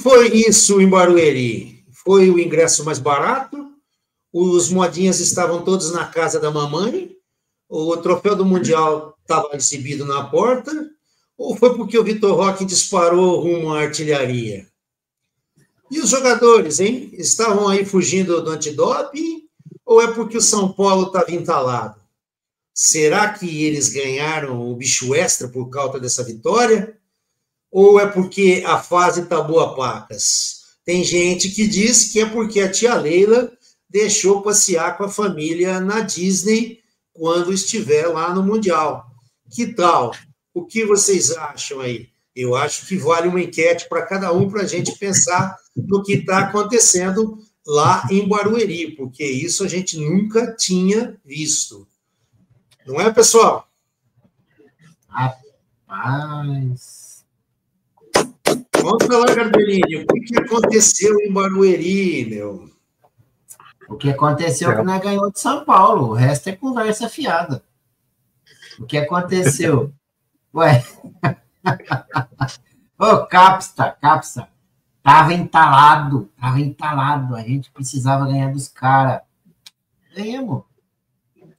foi isso em Barueri? Foi o ingresso mais barato? Os modinhas estavam todos na casa da mamãe? O troféu do Mundial estava exibido na porta? Ou foi porque o Vitor Roque disparou rumo à artilharia? E os jogadores, hein? Estavam aí fugindo do antidoping? Ou é porque o São Paulo estava entalado? Será que eles ganharam o bicho extra por causa dessa vitória? Ou é porque a fase está boa pacas? Tem gente que diz que é porque a tia Leila deixou passear com a família na Disney quando estiver lá no Mundial. Que tal? O que vocês acham aí? Eu acho que vale uma enquete para cada um, para a gente pensar no que está acontecendo lá em Barueri, porque isso a gente nunca tinha visto. Não é, pessoal? Rapaz... Conta lá, Garbellini, o que aconteceu em Barueri, meu? O que aconteceu é que nós ganhamos de São Paulo, o resto é conversa fiada. O que aconteceu? Ué... Ô, Capsta, tava entalado, a gente precisava ganhar dos caras. Ganhamos.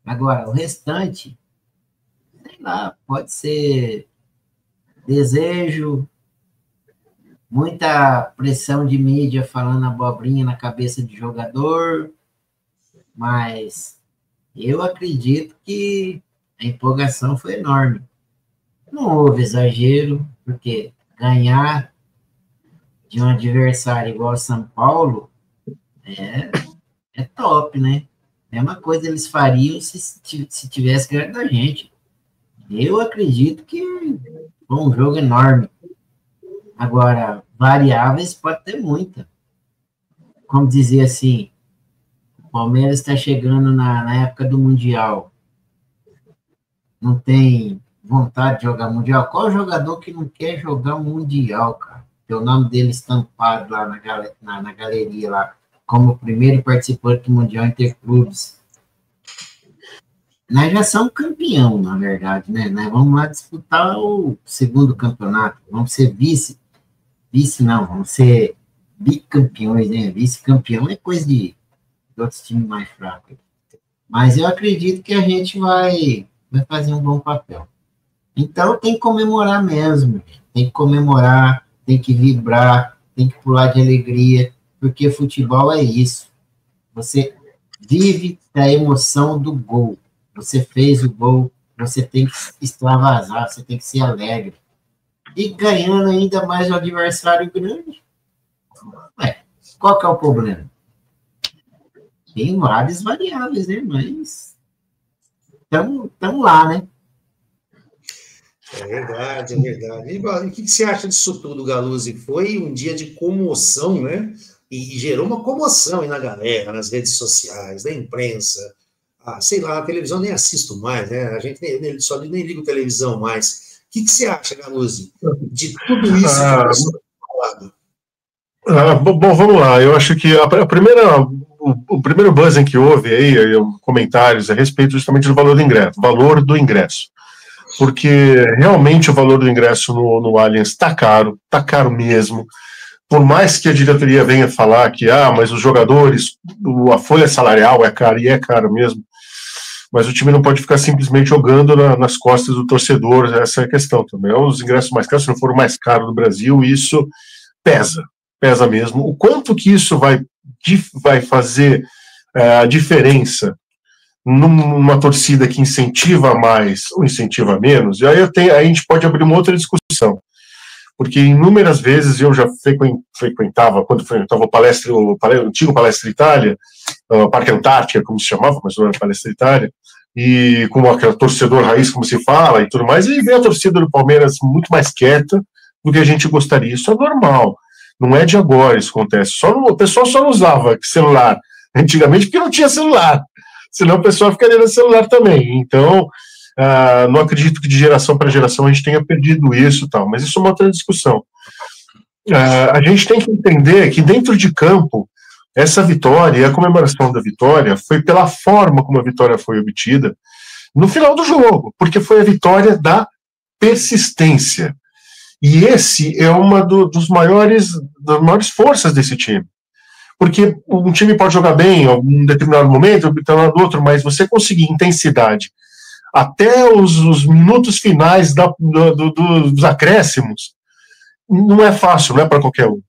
Agora, o restante, sei lá, pode ser desejo, muita pressão de mídia falando abobrinha na cabeça de jogador, mas eu acredito que a empolgação foi enorme. Não houve exagero, porque ganhar de um adversário igual São Paulo é top, né? Mesma coisa eles fariam se tivesse ganhado da gente. Eu acredito que foi um jogo enorme. Agora, variáveis pode ter muita. Como dizer assim, o Palmeiras está chegando na época do Mundial. Não tem vontade de jogar Mundial? Qual jogador que não quer jogar o Mundial, cara? Tem o nome dele estampado lá na galeria, lá, como o primeiro participante do Mundial Interclubes. Nós já somos campeão, na verdade, né? Nós vamos lá disputar o segundo campeonato. Vamos ser vamos ser bicampeões, né? Vice-campeão é coisa de outros times mais fracos. Mas eu acredito que a gente vai fazer um bom papel. Então, tem que comemorar mesmo. Tem que comemorar, tem que vibrar, tem que pular de alegria, porque futebol é isso. Você vive da emoção do gol. Você fez o gol, você tem que extravasar, você tem que ser alegre. E ganhando ainda mais o adversário grande. Ué, qual que é o problema? Tem várias variáveis, né? Mas estamos lá, né? É verdade, é verdade. E o que você acha disso tudo, Galuzzi? Foi um dia de comoção, né? E gerou uma comoção aí na galera, nas redes sociais, na imprensa. Sei lá, a televisão nem assisto mais, né? A gente nem liga televisão mais. O que você acha, Galuzzi, de tudo isso que você está falando? Bom, vamos lá. Eu acho que o primeiro buzzing que houve aí, comentários a respeito justamente do valor do ingresso. Porque realmente o valor do ingresso no Allianz está caro mesmo. Por mais que a diretoria venha falar que, mas os jogadores, a folha salarial é cara, e é caro mesmo, mas o time não pode ficar simplesmente jogando nas costas do torcedor, essa é a questão também. Os ingressos mais caros, se não for o mais caro do Brasil, isso pesa mesmo. O quanto que isso vai fazer a diferença numa torcida que incentiva mais ou incentiva menos, e aí a gente pode abrir uma outra discussão, porque inúmeras vezes eu já frequentava, quando frequentava o antigo Palestra Itália, Parque Antártica, como se chamava, mas não era Palestra Itália, e com aquele torcedor raiz, como se fala, e tudo mais, e ver a torcida do Palmeiras muito mais quieta do que a gente gostaria. Isso é normal, não é de agora isso acontece. O pessoal só não usava celular antigamente porque não tinha celular, senão o pessoal ficaria no celular também. Então, não acredito que de geração para geração a gente tenha perdido isso e tal, mas isso é uma outra discussão. A gente tem que entender que dentro de campo, essa vitória e a comemoração da vitória foi pela forma como a vitória foi obtida no final do jogo, porque foi a vitória da persistência. E esse é uma dos maiores das maiores forças desse time. Porque um time pode jogar bem em um determinado momento, em determinado outro, mas você conseguir intensidade até os minutos finais dos acréscimos, não é fácil, não é para qualquer um.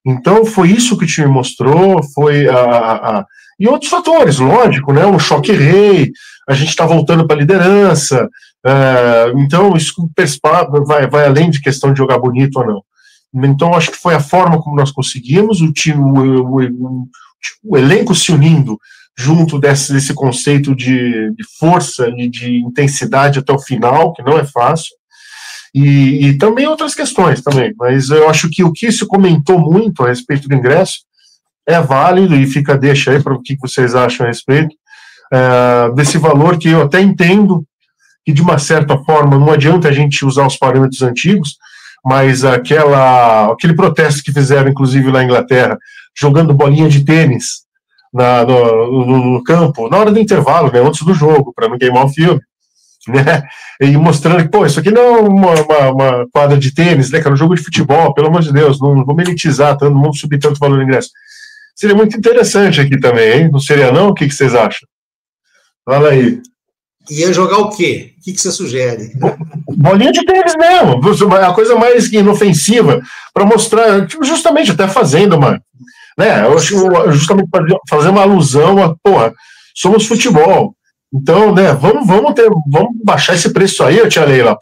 Então, foi isso que o time mostrou, e outros fatores, lógico, né? Um choque rei, a gente está voltando para a liderança, então isso vai além de questão de jogar bonito ou não. Então, acho que foi a forma como nós conseguimos, o time, o elenco se unindo junto desse conceito de força e de intensidade até o final, que não é fácil, e também outras questões também, mas eu acho que o que se comentou muito a respeito do ingresso é válido, e deixa aí para o que vocês acham a respeito desse valor, que eu até entendo que, de uma certa forma, não adianta a gente usar os parâmetros antigos, mas aquele protesto que fizeram, inclusive, lá na Inglaterra, jogando bolinha de tênis no campo, na hora do intervalo, né, antes do jogo, para não queimar o filme, né, e mostrando que, isso aqui não é uma quadra de tênis, né, que era um jogo de futebol, pelo amor de Deus, não vamos elitizar, não vamos subir tanto valor do ingresso. Seria muito interessante aqui também, hein? Não seria não? O que vocês acham? Fala aí. Ia jogar o quê? O que você sugere? Bolinha de tênis mesmo, a coisa mais inofensiva, para mostrar, justamente até fazendo, né? Eu acho justamente fazer uma alusão a, somos futebol. Então, né, vamos baixar esse preço aí, tia Leila,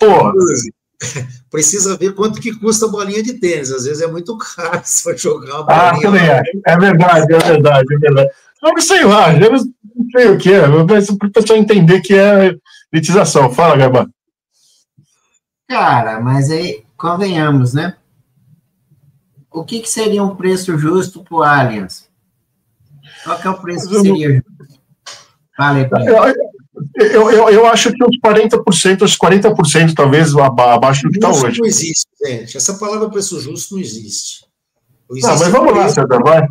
Precisa ver quanto que custa a bolinha de tênis. Às vezes é muito caro se for jogar uma bolinha. Também é verdade. Não sei lá, não sei o que é, mas para o pessoal entender que é elitização. Fala, Gabá. Cara, mas aí, convenhamos, né? O que seria um preço justo para o Allianz? Qual que é o preço que seria justo? Fala aí, eu acho que uns 40%, uns 40% talvez abaixo do que está hoje. Não existe, gente. Essa palavra preço justo não existe. Não, mas vamos lá, César, vai.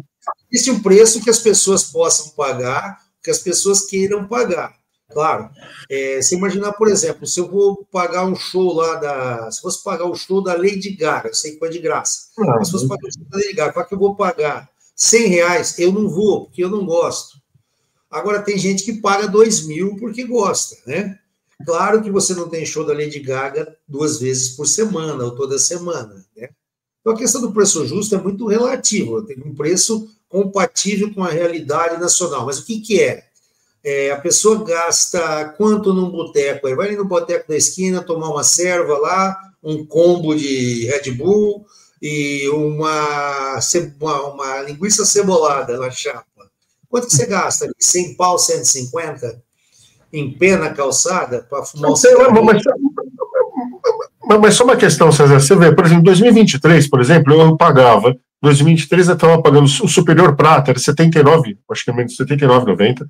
Existe um preço que as pessoas possam pagar, que as pessoas queiram pagar. Claro. Você imaginar, por exemplo, se eu vou pagar um show lá se fosse pagar o show da Lady Gaga, eu sei que foi de graça. Mas se fosse pagar o show da Lady Gaga, qual que eu vou pagar? R$100, eu não vou, porque eu não gosto. Agora, tem gente que paga 2.000 porque gosta, né? Claro que você não tem show da Lady Gaga 2 vezes por semana ou toda semana, né? Então, a questão do preço justo é muito relativa. Tem um preço compatível com a realidade nacional. Mas o que é? A pessoa gasta quanto num boteco? Vai ali no boteco da esquina tomar uma serva lá, um combo de Red Bull e uma linguiça cebolada na chapa. Quanto que você gasta? 100 pau, 150? Em pé na calçada? Para fumar um cigarro? Mas só uma questão, César. Você vê, por exemplo, em 2023, por exemplo, eu pagava. Em 2023 eu estava pagando o Superior Prata, era 79, acho que é menos 79,90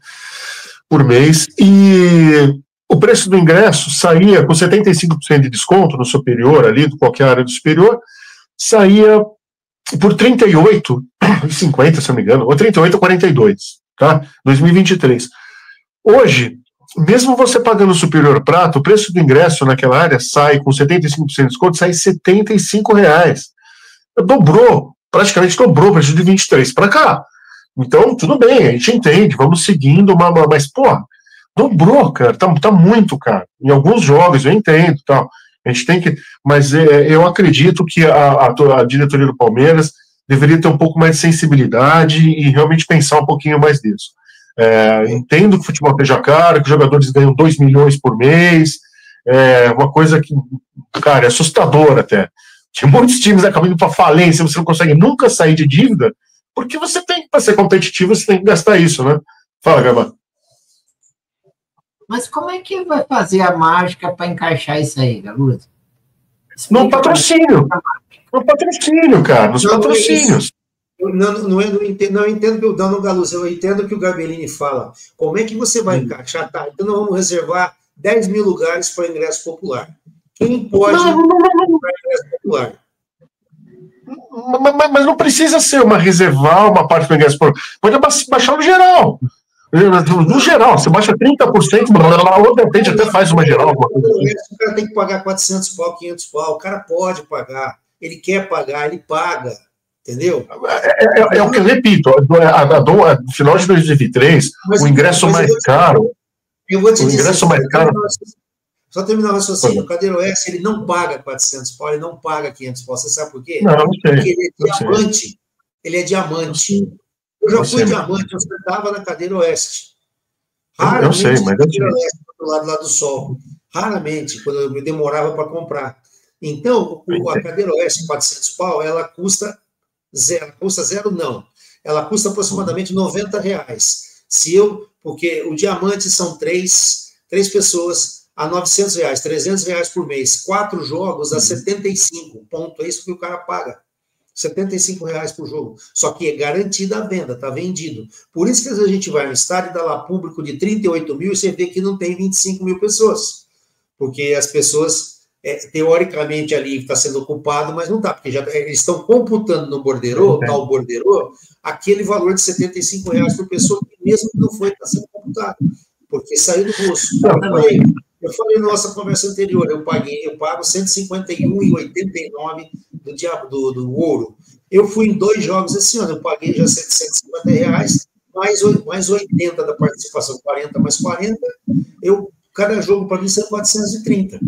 por mês. E o preço do ingresso saía com 75% de desconto no Superior, ali, de qualquer área do Superior, saía por 38,50, se não me engano, ou 38,42, tá? 2023. Hoje, mesmo você pagando o Superior Prata, o preço do ingresso naquela área sai com 75% de desconto, sai R$75. Praticamente dobrou o preço de 23 para cá. Então, tudo bem, a gente entende, vamos seguindo, mas, dobrou, cara, tá muito caro. Em alguns jogos, eu entendo, tal. A gente tem que, mas eu acredito que a diretoria do Palmeiras deveria ter um pouco mais de sensibilidade e realmente pensar um pouquinho mais nisso. Entendo que o futebol esteja caro, que os jogadores ganham 2 milhões por mês, uma coisa que, cara, é assustadora até. Que muitos times acabam indo para falência, você não consegue nunca sair de dívida, porque você tem, para ser competitivo, você tem que gastar isso, né? Fala, Gabá. Mas como é que vai fazer a mágica para encaixar isso aí, Galuz? No patrocínio. No patrocínio, cara. Nos patrocínios. Não entendo que o Dano Galuz, eu entendo que o Gabellini fala. Como é que você vai encaixar? Tá, então nós vamos reservar 10 mil lugares para ingresso popular. Quem pode para ingresso popular? Mas não precisa ser reservar uma parte do ingresso popular. Pode baixar no geral. No geral, você baixa 30%, ou de repente até faz uma geral. O cara tem que pagar 400 pau, 500 pau. O cara pode pagar. Ele quer pagar, ele paga. Entendeu? É o que eu repito, no final de 2023, o ingresso mais caro... Eu vou te dizer, ingresso mais caro... Só terminar o raciocínio, o Cadeira Oeste, ele não paga 400 pau, ele não paga 500 pau, você sabe por quê? Não sei. Porque ele é diamante, ele é diamante. Eu já fui diamante, eu sentava na Cadeira Oeste. Raramente, eu sei, mas Cadeira Oeste, do lado lá do sol. Raramente, quando eu demorava para comprar. Então, a Cadeira Oeste, 400 pau, ela custa zero. Custa zero, não. Ela custa aproximadamente R$90. Porque o diamante são três pessoas a R$900, R$300 por mês. 4 jogos a 75. Ponto. É isso que o cara paga. R$75 por jogo. Só que é garantida a venda, está vendido. Por isso que às vezes a gente vai no estádio e dá lá público de 38 mil e você vê que não tem 25 mil pessoas. Porque as pessoas, teoricamente, ali está sendo ocupado, mas não está, porque já eles estão computando no borderô, tal borderô, aquele valor de R$75 por pessoa, que mesmo que não foi, está sendo computado. Porque saiu do bolso. Eu falei na nossa conversa anterior, eu pago R$151,89 do ouro. Eu fui em 2 jogos esse ano, eu paguei já R$150, mais 80 da participação, 40 mais 40, cada jogo para mim são 430.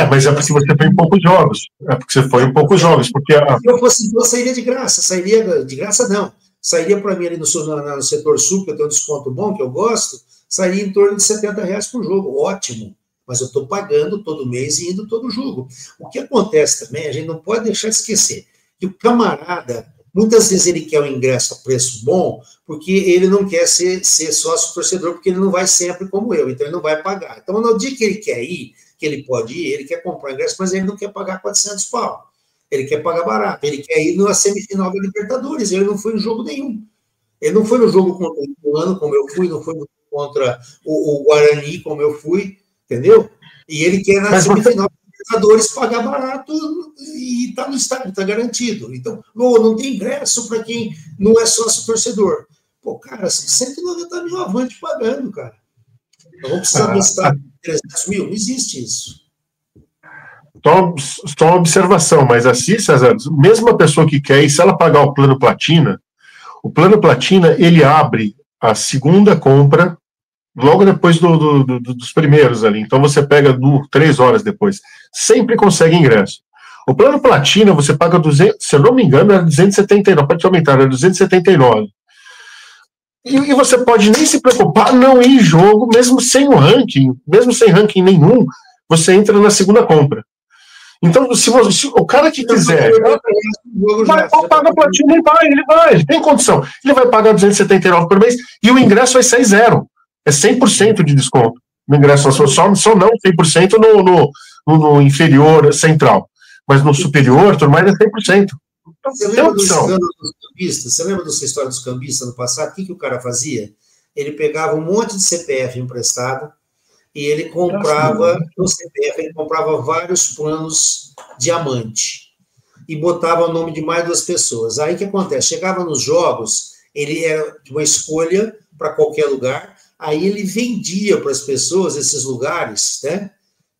Mas é porque você foi em poucos jogos. Porque se eu fosse, eu sairia de graça. Sairia de graça, não. Sairia para mim ali no setor sul, que eu tenho um desconto bom, que eu gosto, sairia em torno de R$70 por jogo. Ótimo. Mas eu estou pagando todo mês e indo todo jogo. O que acontece também, a gente não pode deixar de esquecer, que o camarada, muitas vezes ele quer um ingresso a preço bom, porque ele não quer ser sócio torcedor, porque ele não vai sempre como eu, então ele não vai pagar. Então, no dia que ele quer ir, que ele pode ir, ele quer comprar ingresso, mas ele não quer pagar 400 pau. Ele quer pagar barato. Ele quer ir na semifinal da Libertadores. Ele não foi em jogo nenhum. Ele não foi no jogo contra o Ituano, como eu fui, não foi contra o Guarani, como eu fui, entendeu? E ele quer na semifinal da Libertadores pagar barato e está no estádio, está garantido. Então, não tem ingresso para quem não é sócio torcedor. Pô, cara, 190 mil avante pagando, cara. Então, vamos precisar do estádio de 300 mil? Não existe isso. Só uma observação, mas assim, César, mesmo a pessoa que quer, e se ela pagar o plano platina, ele abre a segunda compra logo depois dos primeiros ali. Então você pega 3 horas depois. Sempre consegue ingresso. O plano platina, você paga 200, se eu não me engano, era 279, pode aumentar, era 279. E você pode nem se preocupar, não ir em jogo, mesmo sem o ranking, mesmo sem ranking nenhum, você entra na segunda compra. Então, se o cara que quiser, vai pagar platina, ele tem condição. Ele vai pagar 279 por mês e o ingresso vai sair zero. É 100% de desconto no ingresso. Só não 100% no inferior central. Mas no superior, tudo mais é 100%. Então, você lembra do escândalo dos cambistas? Você lembra dessa história dos cambistas no passado? O que o cara fazia? Ele pegava um monte de CPF emprestado e ele comprava, no CPF, ele comprava vários planos diamante e botava o nome de mais 2 pessoas. Aí o que acontece? Chegava nos jogos, ele era uma escolha para qualquer lugar, aí ele vendia para as pessoas esses lugares, né?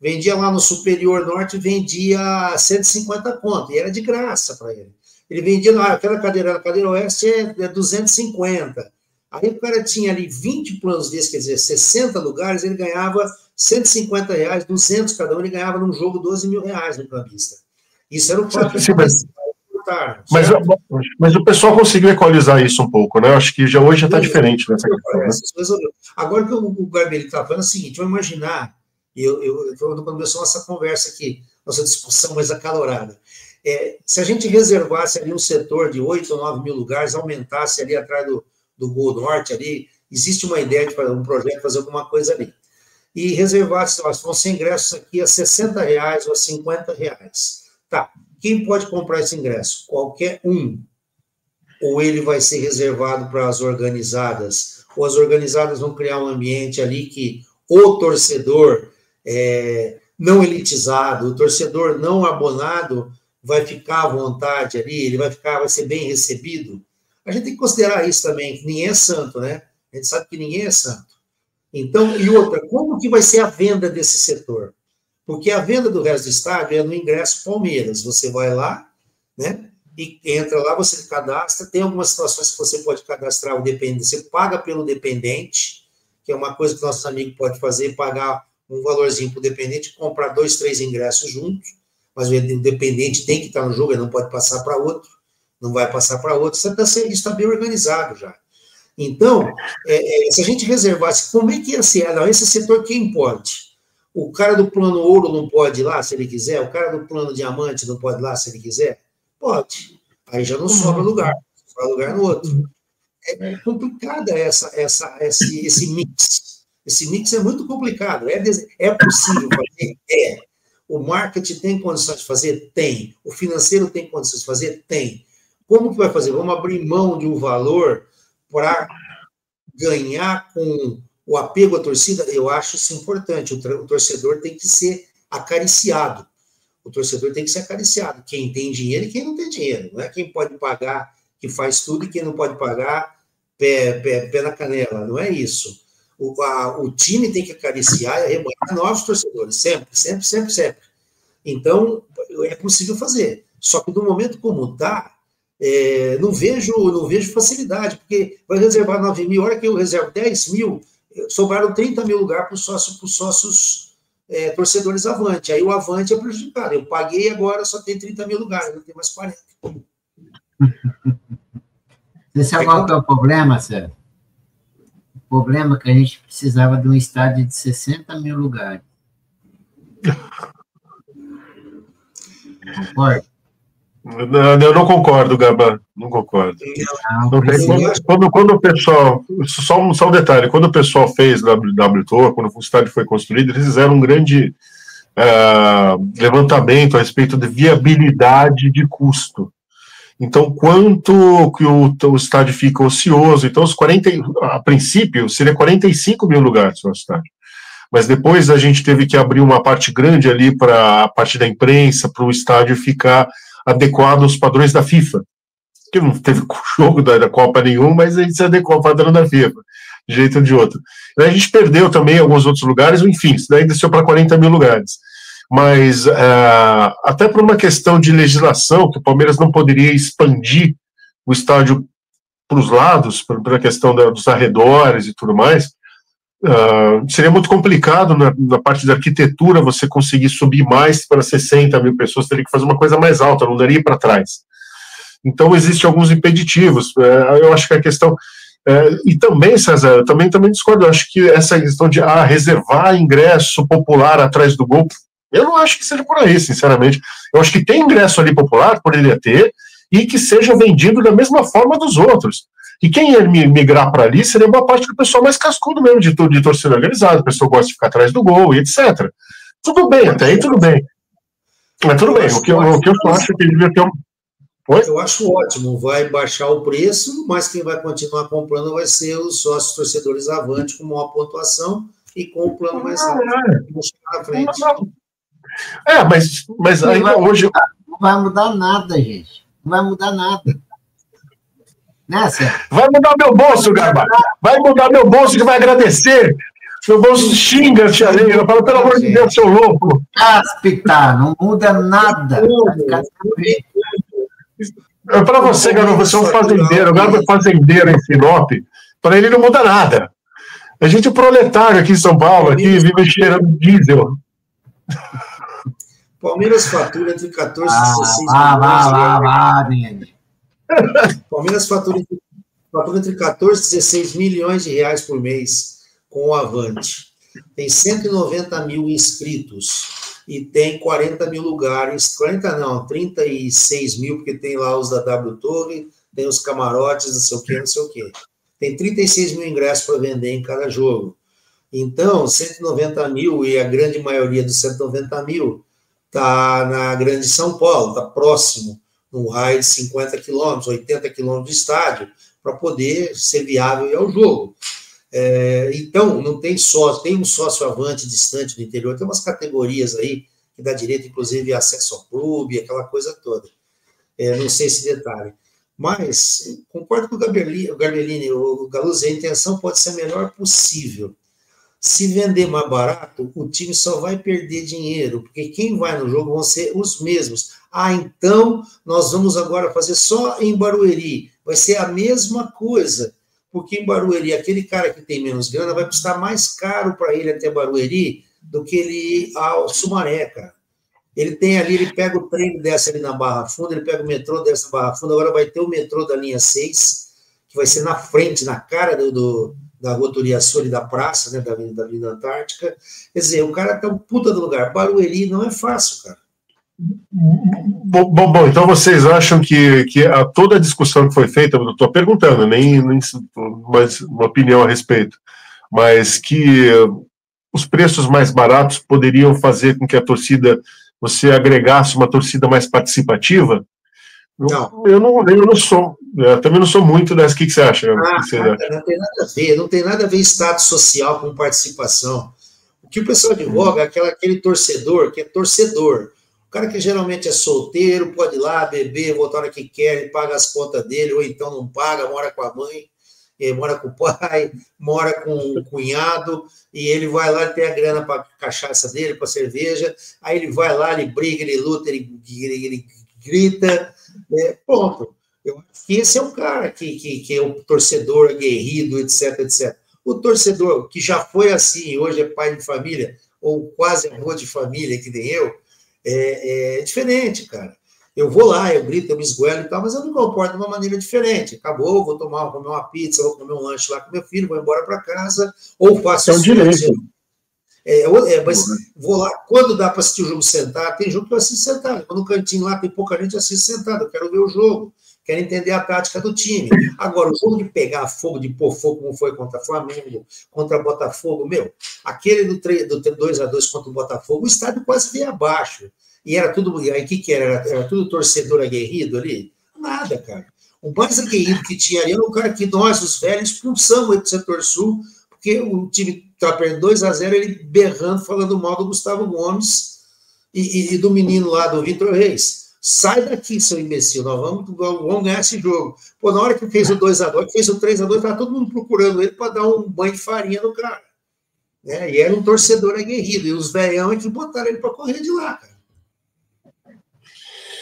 Vendia lá no Superior Norte, vendia 150 conto, e era de graça para ele. Ele vendia lá, aquela cadeira, a Cadeira Oeste é 250. Aí o cara tinha ali 20 planos desses, quer dizer, 60 lugares, ele ganhava R$150, 200 cada um, ele ganhava num jogo R$12 mil no cambista. Isso era o próprio... Mas o pessoal conseguiu equalizar isso um pouco, né? Eu acho que hoje já está diferente nessa questão. Né? Agora que o Garbelli está falando é o seguinte, vamos imaginar, quando começou nossa conversa aqui, nossa discussão mais acalorada, se a gente reservasse ali um setor de 8 ou 9 mil lugares, aumentasse ali atrás do Gol Norte, ali, existe uma ideia de fazer um projeto, fazer alguma coisa ali. E reservasse, vão ser ingressos aqui a R$60 ou a R$50. Tá, quem pode comprar esse ingresso? Qualquer um. Ou ele vai ser reservado para as organizadas, ou as organizadas vão criar um ambiente ali que o torcedor não elitizado, o torcedor não abonado vai ficar à vontade ali, ele vai ser bem recebido. A gente tem que considerar isso também, que ninguém é santo, né? A gente sabe que ninguém é santo. Então, e outra, como que vai ser a venda desse setor? Porque a venda do resto do estádio é no ingresso Palmeiras. Você vai lá, né? e entra lá, você cadastra. Tem algumas situações que você pode cadastrar o dependente, você paga pelo dependente, que é uma coisa que nossos amigos podem fazer, pagar um valorzinho para o dependente, comprar 2, 3 ingressos juntos, mas o dependente tem que estar no jogo, ele não pode passar para outro, não vai passar para outro, isso está bem organizado já. Então, se a gente reservasse, como é que ia ser? Não, esse setor quem pode? O cara do plano ouro não pode ir lá, se ele quiser? O cara do plano diamante não pode ir lá, se ele quiser? Pode. Aí já não sobra lugar, sobra lugar no outro. É complicada esse mix. Esse mix é muito complicado. É possível fazer? É. O marketing tem condições de fazer? Tem. O financeiro tem condições de fazer? Tem. Como que vai fazer? Vamos abrir mão de um valor para ganhar com o apego à torcida? Eu acho isso importante. O torcedor tem que ser acariciado. O torcedor tem que ser acariciado. Quem tem dinheiro e quem não tem dinheiro. Não é quem pode pagar que faz tudo e quem não pode pagar pé na canela. Não é isso. O time tem que acariciar e arrebanhar novos torcedores. Sempre, sempre, sempre, sempre. Então, é possível fazer. Só que no momento como está, não vejo facilidade, porque vai reservar 9 mil, a hora que eu reservo 10 mil, sobraram 30 mil lugares para os sócios torcedores Avante. Aí o Avante é prejudicado. Eu paguei agora, só tem 30 mil lugares, não tem mais 40. Você sabe qual que é o problema, Sérgio? O problema é que a gente precisava de um estádio de 60 mil lugares. Concorda? Eu não concordo, Gabá, não concordo. Quando o pessoal, só um detalhe, quando o pessoal fez W Tour, quando o estádio foi construído, eles fizeram um grande levantamento a respeito de viabilidade de custo. Então, quanto que o estádio fica ocioso? Então, a princípio, seria 45 mil lugares no estádio. Mas depois a gente teve que abrir uma parte grande ali para a parte da imprensa, para o estádio ficar adequado aos padrões da FIFA. Que não teve jogo da Copa nenhum, mas a gente se adequou ao padrão da FIFA, de jeito ou de outro. Aí a gente perdeu também alguns outros lugares, enfim, isso daí desceu para 40 mil lugares. Mas até por uma questão de legislação, que o Palmeiras não poderia expandir o estádio para os lados, pela questão dos arredores e tudo mais, seria muito complicado na parte da arquitetura você conseguir subir mais para 60 mil pessoas, teria que fazer uma coisa mais alta, não daria para trás. Então, existem alguns impeditivos. Eu acho que a questão... e também, César, eu também discordo, eu acho que essa questão de reservar ingresso popular atrás do gol, eu não acho que seja por aí, sinceramente. Eu acho que tem ingresso ali popular, poderia ter, e que seja vendido da mesma forma dos outros. E quem ia migrar para ali seria uma parte do pessoal mais cascudo mesmo, de torcida organizada, o pessoal gosta de ficar atrás do gol e etc. Tudo bem, até aí tudo bem. Mas tudo bem, o que eu acho que ele devia ter Eu acho ótimo, vai baixar o preço, mas quem vai continuar comprando vai ser os sócios torcedores Avante com maior pontuação e com o plano mais alto. Vamos chegar na frente. Mas ainda hoje... Não vai mudar nada, gente. Não vai mudar nada. Né, Sérgio? Vai mudar meu bolso, Gabá. Vai mudar meu bolso que vai agradecer. Meu bolso xinga, tia Leila. Fala, pelo amor de Deus, seu louco. Aspitar, não muda nada. Para você, Gabá, você é um fazendeiro. Agora é fazendeiro em Sinop. Para ele não muda nada. A gente é proletário aqui em São Paulo, aqui vive cheirando diesel. Palmeiras fatura entre 14 e 16 milhões. Palmeiras fatura entre 14 e 16 milhões de reais por mês com o Avante. Tem 190 mil inscritos e tem 40 mil lugares. 36 mil, porque tem lá os da W Torre, tem os camarotes, não sei o quê, não sei o quê. Tem 36 mil ingressos para vender em cada jogo. Então, 190 mil, e a grande maioria dos 190 mil está na Grande São Paulo, está próximo, num raio de 50 quilômetros, 80 quilômetros de estádio, para poder ser viável ir ao jogo. Então, não tem sócio, tem um sócio Avante distante do interior, tem umas categorias aí que dá direito, inclusive, a acesso ao clube, aquela coisa toda. Não sei esse detalhe. Mas, concordo com o Garbellini, o Galuzzi, a intenção pode ser a melhor possível. Se vender mais barato, o time só vai perder dinheiro, porque quem vai no jogo vão ser os mesmos. Ah, então nós vamos agora fazer só em Barueri. Vai ser a mesma coisa, porque em Barueri, aquele cara que tem menos grana vai custar mais caro para ele até Barueri do que ele ir ao Sumaré, cara. Ele tem ali, ele pega o trem, desce ali na Barra Funda, ele pega o metrô, desce na Barra Funda, agora vai ter o metrô da linha 6, que vai ser na frente, na cara da rodovia sul e da praça, né, da Avenida Antártica. Quer dizer, o cara tá um puta do lugar. Barueri não é fácil, cara. Bom, então vocês acham que toda a discussão que foi feita, eu estou perguntando, nem mais uma opinião a respeito, mas que os preços mais baratos poderiam fazer com que a torcida, você agregasse uma torcida mais participativa? Não. Eu não sou, eu também não sou muito dessa. O que você acha? Não tem nada a ver, não tem nada a ver status social com participação. O que o pessoal advoga é aquele torcedor que é torcedor. O cara que geralmente é solteiro, pode ir lá beber, voltar a hora que quer, ele paga as contas dele, ou então não paga, mora com a mãe, mora com o pai, mora com o cunhado, e ele vai lá, ele tem a grana para a cachaça dele, para a cerveja, aí ele vai lá, ele briga, ele luta, ele grita, pronto. Eu acho que esse é um cara que é o torcedor aguerrido, etc, etc. O torcedor que já foi assim, hoje é pai de família, ou quase avô de família, que nem eu, é diferente, cara. Eu vou lá, eu grito, eu me esguelo e tal, mas eu me comporto de uma maneira diferente. Acabou, vou comer uma pizza, vou comer um lanche lá com meu filho, vou embora para casa, ou faço isso. Mas vou lá, quando dá para assistir o jogo sentado, tem jogo que eu assisto sentado. Quando no cantinho lá tem pouca gente, eu assisto sentado. Eu quero ver o jogo, quero entender a tática do time. Agora, o jogo de pegar fogo, de pôr fogo, como foi contra Flamengo, contra Botafogo, aquele do 2-2 contra o Botafogo, o estádio quase veio abaixo. E era tudo. Aí o que era? Era tudo torcedor aguerrido ali? Nada, cara. O mais aguerrido que tinha ali era o cara que nós, os velhos, expulsamos ele do setor sul, porque o time estava perdendo 2-0, ele berrando, falando mal do Gustavo Gomes e do menino lá, do Vitor Reis. Sai daqui, seu imbecil, nós vamos ganhar esse jogo. Pô, na hora que fez o 2-2, que fez o 3-2, estava todo mundo procurando ele para dar um banho de farinha no cara. E era um torcedor aguerrido, e os velhão é que botaram ele para correr de lá, cara.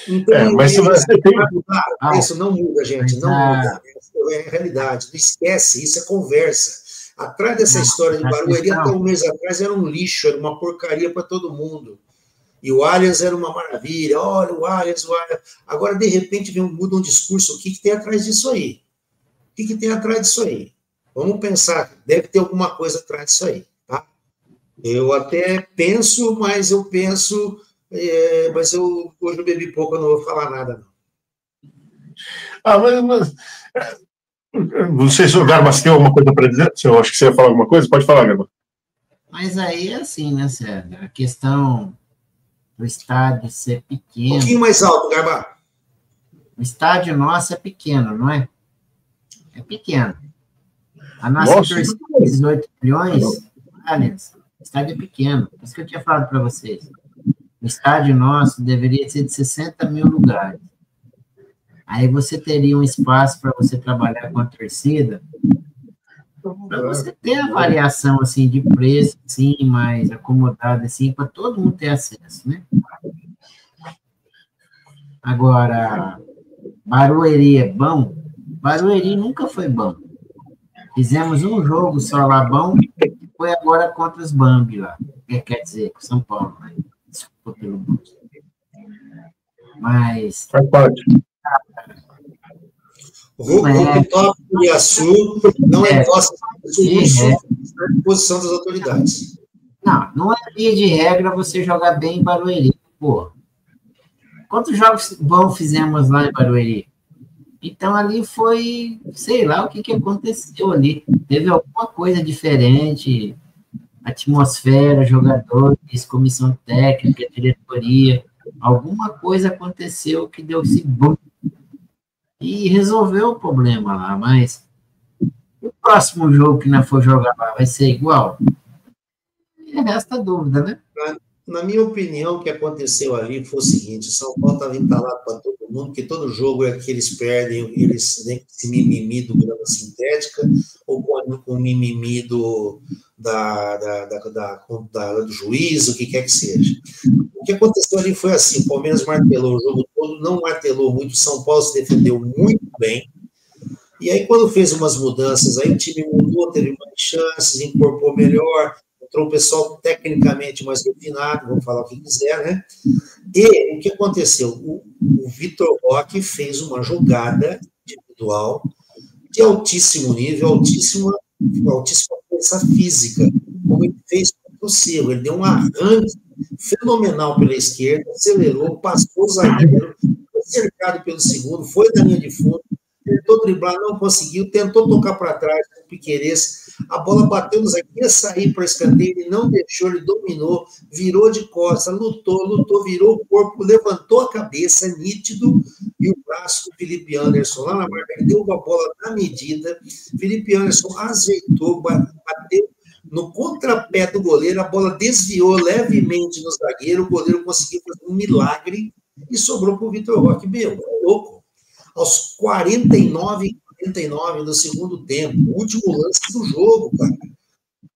Então, mas se você tem... Isso não muda, gente, não muda. É a realidade, não esquece, isso é conversa. Atrás dessa história de Barueri, até um mês atrás, era um lixo, era uma porcaria para todo mundo. E o Allianz era uma maravilha, olha o Allianz. Agora, de repente, muda um discurso, o que tem atrás disso aí? O que tem atrás disso aí? Vamos pensar, deve ter alguma coisa atrás disso aí, tá? Eu até penso, mas hoje eu bebi pouco, eu não vou falar nada, não. Não sei se o Garba tem alguma coisa para dizer. Eu acho que você ia falar alguma coisa. Pode falar, Garba. Mas aí é assim, né, Sérgio? A questão do estádio ser pequeno... Um pouquinho mais alto, Garba. O estádio nosso é pequeno, não é? É pequeno. A nossa torcida de 18 milhões, o estádio é pequeno. Por isso que eu tinha falado para vocês. O estádio nosso deveria ser de 60 mil lugares. Aí você teria um espaço para você trabalhar com a torcida, para você ter a variação assim, de preço, assim, mais acomodada, assim, para todo mundo ter acesso, né? Agora, Barueri é bom? Barueri nunca foi bom. Fizemos um jogo só lá bom, que foi agora contra os Bambi lá. Quer dizer, com São Paulo, né? Desculpa pelo nome. Mas... Faz parte. O top do Iaçu não é nossa posição das autoridades. Não é via de regra você jogar bem em Barueri, pô. Quantos jogos bons fizemos lá em Barueri? Então ali foi, sei lá o que aconteceu ali. Teve alguma coisa diferente, atmosfera, jogadores, comissão técnica, diretoria, alguma coisa aconteceu que deu esse boom e resolveu o problema lá, mas o próximo jogo que nós for jogar lá vai ser igual? E resta dúvida, né? Na minha opinião, o que aconteceu ali foi o seguinte: o São Paulo estava entalado para todo mundo, porque todo jogo é que eles perdem, eles têm esse mimimi do grama sintética, ou com o mimimi do juiz, o que quer que seja. O que aconteceu ali foi assim: o Palmeiras martelou o jogo todo, não martelou muito, o São Paulo se defendeu muito bem, e aí quando fez umas mudanças, aí o time mudou, teve mais chances, incorporou melhor, entrou o pessoal tecnicamente mais refinado, vamos falar o que quiser, né? E o que aconteceu? O Vitor Roque fez uma jogada individual de altíssimo nível, altíssima força física, como ele fez contra o Cerro. Ele deu um arranque fenomenal pela esquerda, acelerou, passou o zagueiro, foi cercado pelo segundo, foi na linha de fundo, tentou driblar, não conseguiu, tentou tocar para trás com o Piquerez, a bola bateu no zagueiro, ia sair para escanteio, ele não deixou, ele dominou, virou de costas, lutou, virou o corpo, levantou a cabeça, nítido, e o braço do Felipe Anderson lá na marca, ele deu a bola na medida, Felipe Anderson azeitou, bateu no contrapé do goleiro, a bola desviou levemente no zagueiro, o goleiro conseguiu fazer um milagre e sobrou para o Vitor Roque. Meu, é louco. Aos 49 do segundo tempo, o último lance do jogo, cara.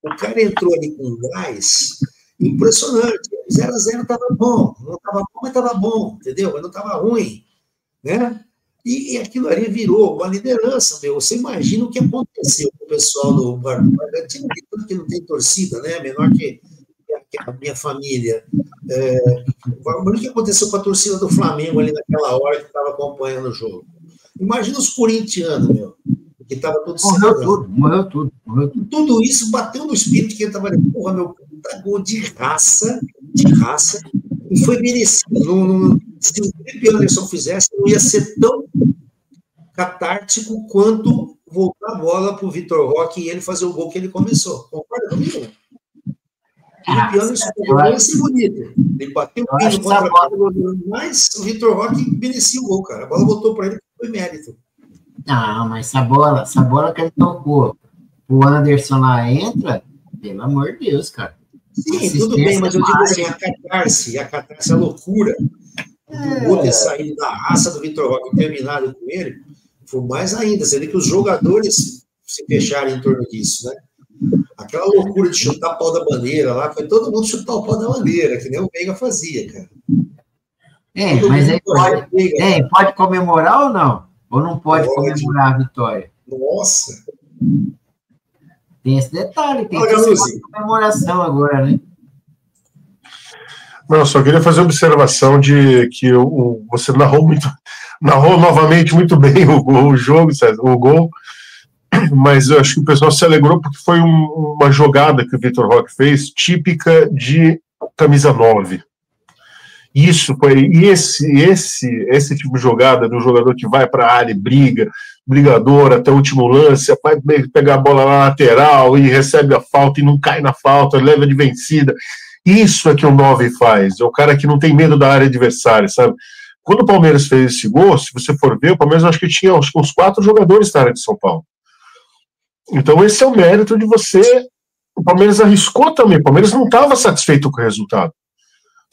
O cara entrou ali com gás impressionante. 0-0 estava bom, não estava bom, mas estava bom, entendeu? Mas não estava ruim, né? E aquilo ali virou uma liderança, meu. Você imagina o que aconteceu com o pessoal do Bragantino, que não tem torcida, né? Menor que a minha família. O que aconteceu com a torcida do Flamengo ali naquela hora que estava acompanhando o jogo? Imagina os corintianos, meu, que estava todo morreu tudo. Tudo isso bateu no espírito que ele estava ali, porra, meu, puta gol de raça, e foi merecido. Se o Felipe Anderson fizesse, não ia ser tão catártico quanto voltar a bola para o Vitor Roque e ele fazer o gol que ele começou. Concorda comigo? Felipe Anderson ia ser bonito. Ele bateu o pino contra a bola, mas o Vitor Roque merecia o gol, cara. A bola voltou para ele, foi mérito. Não, mas essa bola que ele tocou, o Anderson lá entra, pelo amor de Deus, cara. Sim, tudo bem, mas eu digo assim, a catarse, a loucura do gol ter saído da raça do Vitor Roque e terminado com ele, foi mais ainda. Você vê que os jogadores se fecharam em torno disso, né? Aquela loucura de chutar o pau da bandeira lá, foi todo mundo chutar o pau da bandeira, que nem o Veiga fazia, cara. Mas aí pode comemorar ou não? Ou não pode comemorar a vitória? Nossa! Tem esse detalhe, tem essa comemoração agora, né? Não, só queria fazer a observação de que você narrou novamente muito bem o jogo, César, o gol, mas eu acho que o pessoal se alegrou porque foi uma jogada que o Vitor Roque fez, típica de camisa 9. Isso foi esse tipo de jogada do jogador que vai para a área, brigador até o último lance, vai pegar a bola na lateral e recebe a falta e não cai na falta, leva de vencida. Isso é que o 9 faz, é o cara que não tem medo da área adversária, sabe? Quando o Palmeiras fez esse gol, se você for ver, o Palmeiras acho que tinha uns 4 jogadores na área de São Paulo. Então esse é o mérito de você. O Palmeiras arriscou também, o Palmeiras não estava satisfeito com o resultado.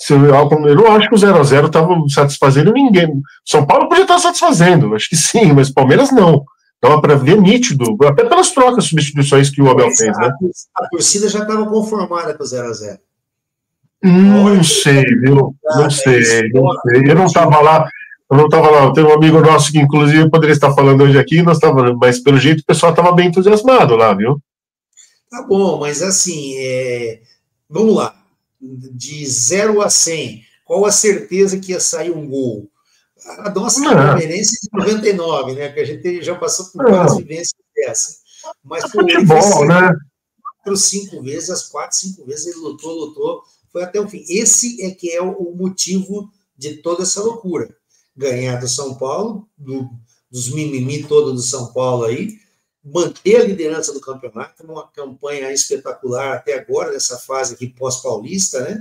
Eu não acho que o 0-0 estava satisfazendo ninguém. São Paulo podia estar satisfazendo, acho que sim, mas o Palmeiras não. Dava para ver nítido, até pelas trocas, substituições que o Abel fez, né? A torcida já estava conformada com o 0-0. Não sei, viu? Não sei. Eu não estava lá. Tem um amigo nosso que, inclusive, poderia estar falando hoje aqui, mas pelo jeito o pessoal estava bem entusiasmado lá, viu? Tá bom, mas assim, vamos lá. De 0 a 100, qual a certeza que ia sair um gol? A nossa palmeirense de 99, né? Que a gente já passou por várias vivências dessa. Mas futebol, né? 4, 5 vezes, as 4, 5 vezes ele lutou, foi até o fim. Esse é que é o motivo de toda essa loucura. Ganhar do São Paulo, dos mimimi todos do São Paulo aí, manter a liderança do campeonato, uma campanha espetacular até agora, nessa fase aqui pós-paulista, né?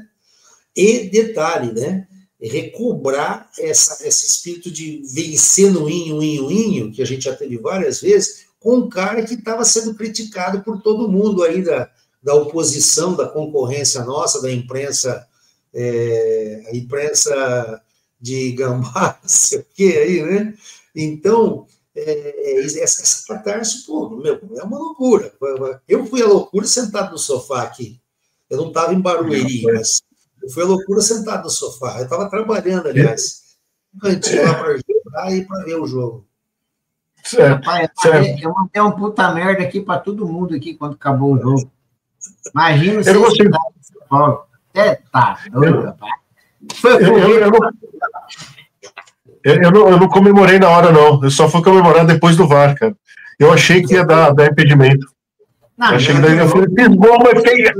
E detalhe, né? Recobrar esse espírito de vencer no inho, que a gente já teve várias vezes, com um cara que estava sendo criticado por todo mundo aí da oposição, da concorrência nossa, da imprensa a imprensa de gambá, não sei o que aí, né? Então, essa catarse, pô, meu, é uma loucura. Eu fui a loucura sentado no sofá aqui. Eu não estava em Barueri, mas eu fui a loucura sentado no sofá. Eu estava trabalhando, aliás, um cantinho lá para jogar e para ver o jogo. Rapaz, eu mandei um puta merda aqui para todo mundo aqui quando acabou o jogo. Imagina se você tá em São Paulo. Até tá doido, rapaz. Eu não comemorei na hora, não. Eu só fui comemorar depois do VAR, cara. Eu achei que ia dar impedimento. Não, eu achei que daí eu falei, fiz gol, mas feia.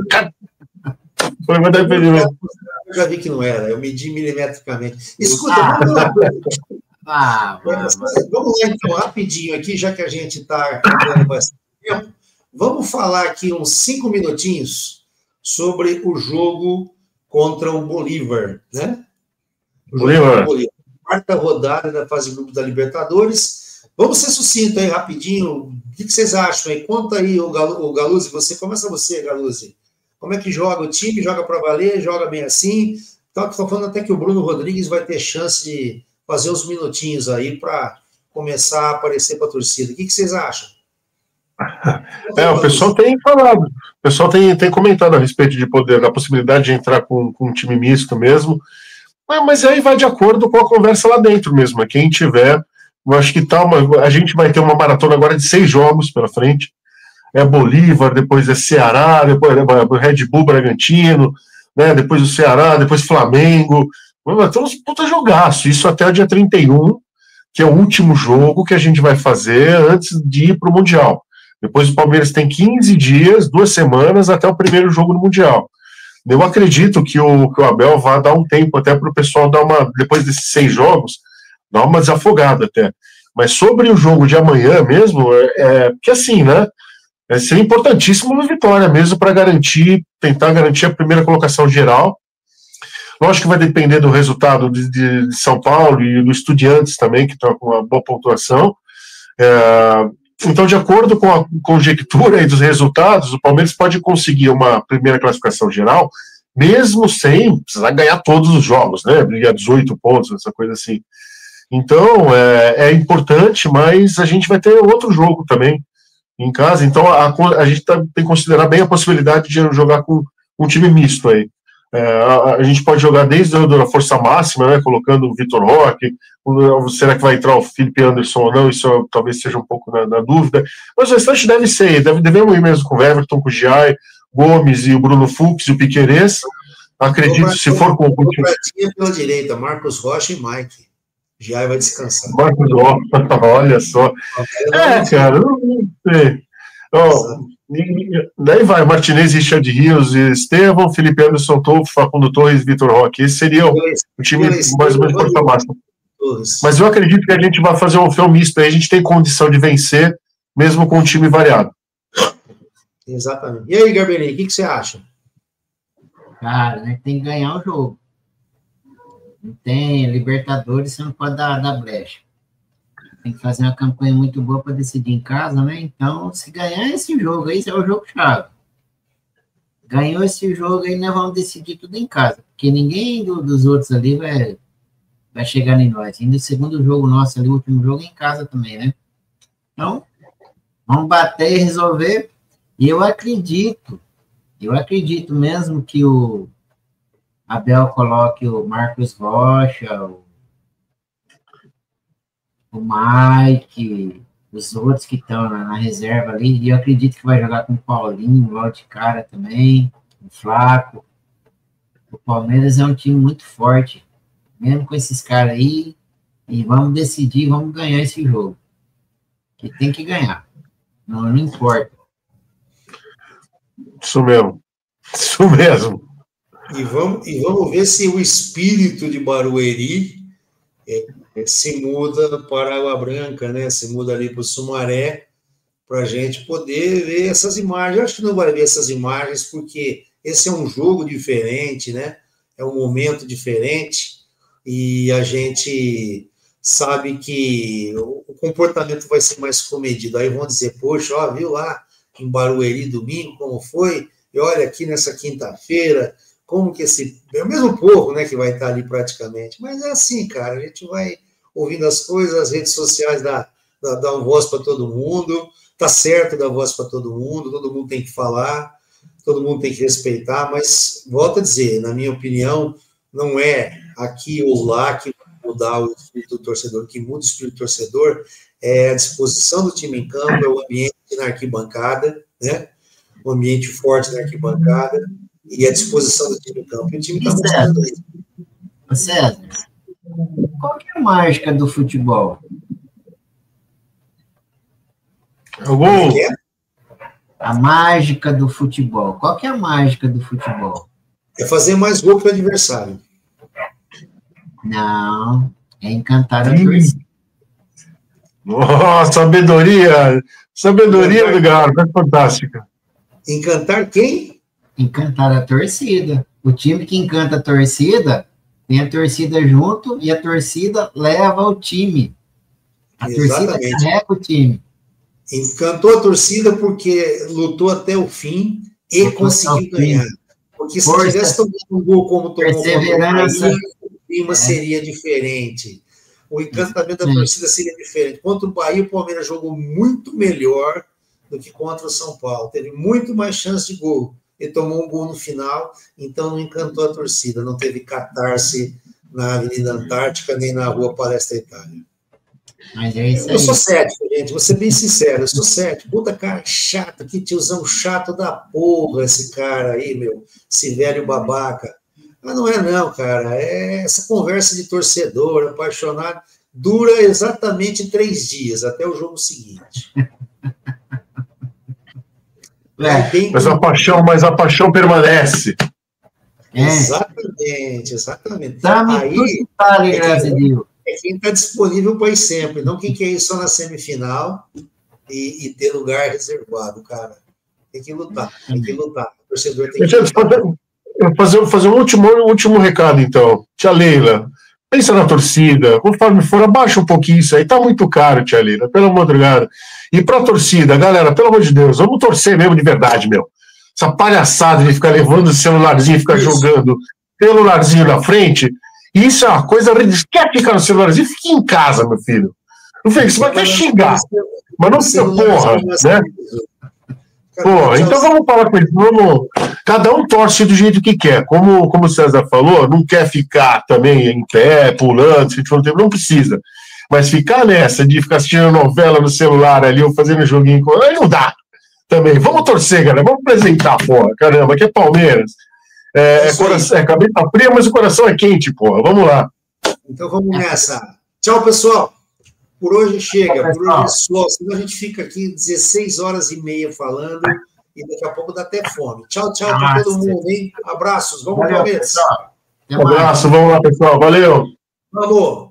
Foi mandar impedimento. Eu já vi que não era, eu medi milimetricamente. Escuta, vamos lá. Vamos lá, então, rapidinho aqui, já que a gente está dando bastante tempo. Vamos falar aqui uns 5 minutinhos sobre o jogo contra o Bolívar, né? Bolívar. Quarta rodada da fase de grupo da Libertadores. Vamos ser sucinto aí, rapidinho. O que vocês acham aí? Conta aí, o Galuzzi, começa você, Galuzzi. Como é que joga o time? Joga para valer? Joga bem assim? Estou falando até que o Bruno Rodrigues vai ter chance de fazer uns minutinhos aí para começar a aparecer para a torcida. O que vocês acham? O pessoal tem falado, o pessoal tem comentado a respeito de poder, da possibilidade de entrar com um time misto mesmo, mas aí vai de acordo com a conversa lá dentro mesmo. Quem tiver, eu acho que a gente vai ter uma maratona agora de 6 jogos pela frente. É Bolívar, depois é Ceará, depois é Red Bull Bragantino, né, depois o Ceará, depois Flamengo. Vai ter uns puta jogaço, isso até o dia 31, que é o último jogo que a gente vai fazer antes de ir para o Mundial. Depois o Palmeiras tem 15 dias, 2 semanas, até o primeiro jogo no Mundial. Eu acredito que o Abel vai dar um tempo até para o pessoal depois desses 6 jogos, dar uma desafogada até. Mas sobre o jogo de amanhã mesmo, que assim, né? Seria importantíssimo uma vitória mesmo para tentar garantir a primeira colocação geral. Lógico que vai depender do resultado de São Paulo e do Estudiantes também, que estão com uma boa pontuação. Então, de acordo com a conjectura e dos resultados, o Palmeiras pode conseguir uma primeira classificação geral, mesmo sem precisar ganhar todos os jogos, né? Brigar 18 pontos, essa coisa assim. Então, é importante, mas a gente vai ter outro jogo também em casa. Então, a gente tem que considerar bem a possibilidade de jogar com um time misto aí. A gente pode jogar desde a força máxima, né, colocando o Vitor Roque. Será que vai entrar o Felipe Anderson ou não? Isso talvez seja um pouco na dúvida. Mas o restante devemos ir mesmo com o Everton, com o Giai, Gomes e o Bruno Fux e o Piquerez. Acredito, se for com o time pela direita, Marcos Rocha e Mike. Giai vai descansar. Marcos Rocha, olha só. Cara, não sei. Daí vai Martinez, Richard Rios, Estevão, Felipe Anderson, Facundo Torres, Vitor Roque. Esse seria o time mais ou menos força máxima. Mas eu acredito que a gente vai fazer um filme misto aí, a gente tem condição de vencer, mesmo com um time variado. Exatamente. E aí, Garberini, o que você acha? Cara, né, tem que ganhar o jogo. Não tem Libertadores, você não pode dar brecha. Tem que fazer uma campanha muito boa para decidir em casa, né? Então, se ganhar esse jogo aí, esse é o jogo-chave. Ganhou esse jogo aí, nós vamos decidir tudo em casa. Porque ninguém dos outros ali vai chegar em nós. Ainda o segundo jogo nosso ali, o último jogo é em casa também, né? Então, vamos bater e resolver. E eu acredito mesmo que o Abel coloque o Marcos Rocha, o Mike, os outros que estão na reserva ali, e eu acredito que vai jogar com o Paulinho, logo de cara também, o Flaco. O Palmeiras é um time muito forte, mesmo com esses caras aí, e vamos decidir, vamos ganhar esse jogo. Que tem que ganhar, não importa. Isso mesmo. E vamos ver se o espírito de Barueri se muda para Água Branca, né? Se muda ali para o Sumaré, para a gente poder ver essas imagens. Eu acho que não vai ver essas imagens, porque esse é um jogo diferente, né? É um momento diferente, e a gente sabe que o comportamento vai ser mais comedido. Aí vão dizer, poxa, ó, viu lá em Barueri domingo como foi? E olha aqui nessa quinta-feira, como que é o mesmo povo, né, que vai estar ali praticamente, mas é assim, cara, a gente vai ouvindo as coisas, as redes sociais dão voz para todo mundo, tá certo dar voz para todo mundo tem que falar, todo mundo tem que respeitar, mas, volto a dizer, na minha opinião, não é aqui ou lá que vai mudar o espírito do torcedor. O que muda o espírito do torcedor é a disposição do time em campo, é o ambiente na arquibancada, né? O ambiente forte na arquibancada e a disposição do time em campo. E o time está mostrando isso. César, qual que é a mágica do futebol? O gol. A mágica do futebol. Qual que é a mágica do futebol? É fazer mais gol que o adversário. Não, é encantar a torcida. Nossa, sabedoria do Garbo, é fantástica. Encantar quem? Encantar a torcida. O time que encanta a torcida, tem a torcida junto e a torcida leva o time. A torcida carrega o time. Encantou a torcida porque lutou até o fim e conseguiu ganhar. Porque se tivesse tomado um gol como tomou o clima seria diferente. O encantamento da torcida seria diferente. Contra o Bahia, o Palmeiras jogou muito melhor do que contra o São Paulo. Teve muito mais chance de gol. Ele tomou um gol no final, então não encantou a torcida. Não teve catarse na Avenida Antártica, nem na Rua Palestra Itália. Mas é isso aí. Eu sou cético, gente, vou ser bem sincero, eu sou cético. Puta cara chato, que tiozão chato da porra esse cara aí, meu, esse velho babaca. Mas não é não, cara, é essa conversa de torcedor, apaixonado, dura exatamente 3 dias, até o jogo seguinte. Mas a paixão permanece. Exatamente. Aí, é quem está disponível para ir sempre, não quem quer ir só na semifinal e ter lugar reservado, cara. Tem que lutar. O torcedor tem que lutar. Fazer um último recado, então. Tia Leila, pensa na torcida, conforme for, abaixa um pouquinho isso aí, tá muito caro, tia Leila, pelo amor de Deus. E pra torcida, galera, pelo amor de Deus, vamos torcer mesmo de verdade, meu. Essa palhaçada de ficar levando o celularzinho e ficar jogando celularzinho na frente, isso é uma coisa... Quer ficar no celularzinho? Fique em casa, meu filho. Não fica, você vai até xingar, mas não fica porra, né? Pô, então vamos falar com eles, cada um torce do jeito que quer, como o César falou, não quer ficar também em pé, pulando, se for tempo, não precisa, mas ficar nessa de ficar assistindo novela no celular ali, ou fazendo joguinho, aí não dá também, vamos torcer, galera, vamos apresentar, porra, caramba, aqui é Palmeiras, é cabeça fria, mas o coração é quente, porra, vamos lá. Então vamos nessa, tchau pessoal. Por hoje chega, por hoje é só, senão a gente fica aqui 16 horas e meia falando e daqui a pouco dá até fome. Tchau para todo mundo, hein? Abraços, vamos, Palmeiras. Um abraço, vamos lá, pessoal, valeu. Vamos.